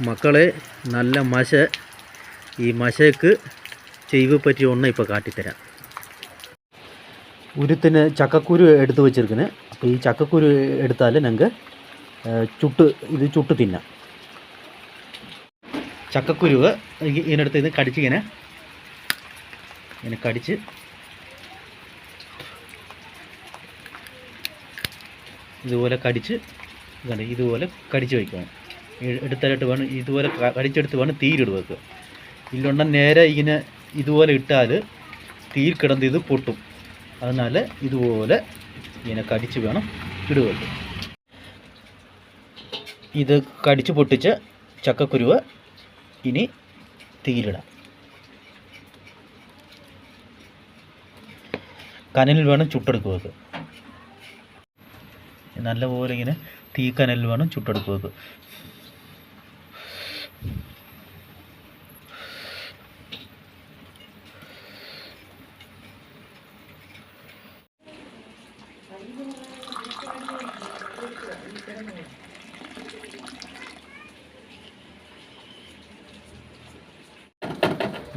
മക്കളെ നല്ല മശ ഈ മശയ്ക്ക് ചെയ്വ് പറ്റിയ ഒന്ന് ഇപ്പോൾ കാട്ടിത്തരാം. ഉരുത്തിന് ചക്കക്കുരു എടുത്ത് വെച്ചിരിക്കുന്നത്. അപ്പോൾ ഈ ചക്കക്കുരു എടുത്താൽ ഞങ്ങൾക്ക് ചുട്ട് തിന്നാം. ചക്കക്കുരുവ് ഇതിനടുത്ത് ഇത് കടിച്ച് ഇങ്ങനെ കടിച്ച് ഇതുപോലെ കടിച്ച് വയ്ക്കണം. എടുത്തായിട്ട് വേണം ഇതുപോലെ കടിച്ചെടുത്ത് വേണം തീയിലിട് വെക്കുക. ഇല്ലുണ്ട നേരെ ഇങ്ങനെ ഇതുപോലെ ഇട്ടാൽ തീയിൽ കിടന്ന് ഇത് പൊട്ടും. അതിനാൽ ഇതുപോലെ ഇങ്ങനെ കടിച്ച് വേണം ഇടുക. ഇത് കടിച്ച് പൊട്ടിച്ച് ചക്കക്കുരുവ് ഇനി തീയിലിടാം. കനലിൽ വേണം ചുട്ടെടുക്കുക. നല്ലപോലെ ഇങ്ങനെ കനലിൽ വേണം ചുട്ടെടുക്കുക.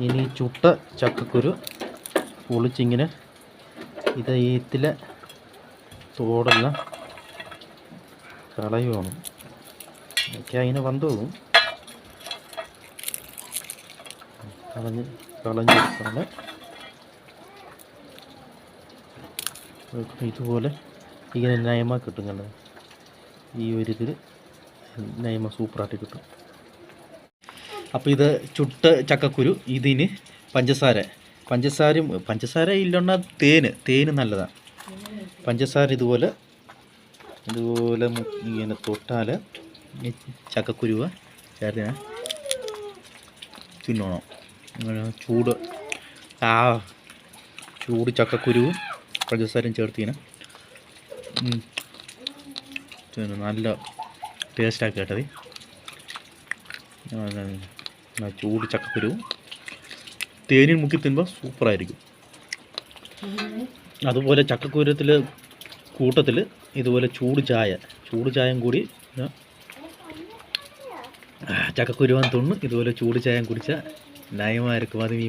ഇനി ചുട്ട ചക്കക്കുരു പൊളിച്ചിങ്ങനെ ഇതിലെ തോടെല്ലാം കളയുവാണ്. ഒക്കെ അതിനെ വന്നു പോകും. കളഞ്ഞെടുത്താണ് ഇതുപോലെ ഇങ്ങനെ നയമ കിട്ടും. കണ്ടത് ഈ ഒരു ഇതിൽ നയമ സൂപ്പറായിട്ട് കിട്ടും. അപ്പോൾ ഇത് ചുട്ട ചക്കക്കുരു. ഇതിന് പഞ്ചസാര ഇല്ലെന്ന തേന് നല്ലതാണ്. പഞ്ചസാര ഇതുപോലെ ഇങ്ങനെ തൊട്ടാൽ ചക്കക്കുരുവ് ചേർത്ത് തിന്നണം. ചൂട് ചക്കക്കുരുവും പഞ്ചസാരയും ചേർത്ത് ഇങ്ങനെ നല്ല ടേസ്റ്റാക്കി കേട്ടത്. ചൂട് ചക്കക്കുരുവും തേനിൽ മുക്കി തിന്നുമ്പോൾ സൂപ്പറായിരിക്കും. അതുപോലെ ചക്കക്കുരത്തിൽ കൂട്ടത്തിൽ ഇതുപോലെ ചൂട് ചായം കൂടി ചക്കക്കുരുവാൻ തൊണ്ണു ഇതുപോലെ ചൂട് ചായം കുടിച്ചാൽ നയമായിരിക്കും. അതും ഈ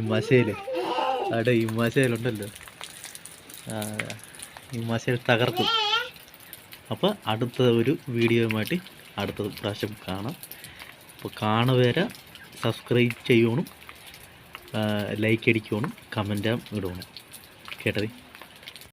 മശയിലുണ്ടല്ലോ, ഈ മശയിൽ തകർക്കും. അപ്പോൾ അടുത്ത ഒരു വീഡിയോയുമായിട്ട് അടുത്ത പ്രാവശ്യം കാണാം. അപ്പോൾ കാണുവരെ സബ്സ്ക്രൈബ് ചെയ്യണം, ലൈക്ക് അടിക്കണം, കമൻറ്റ് ഇടണം. കേട്ടത്.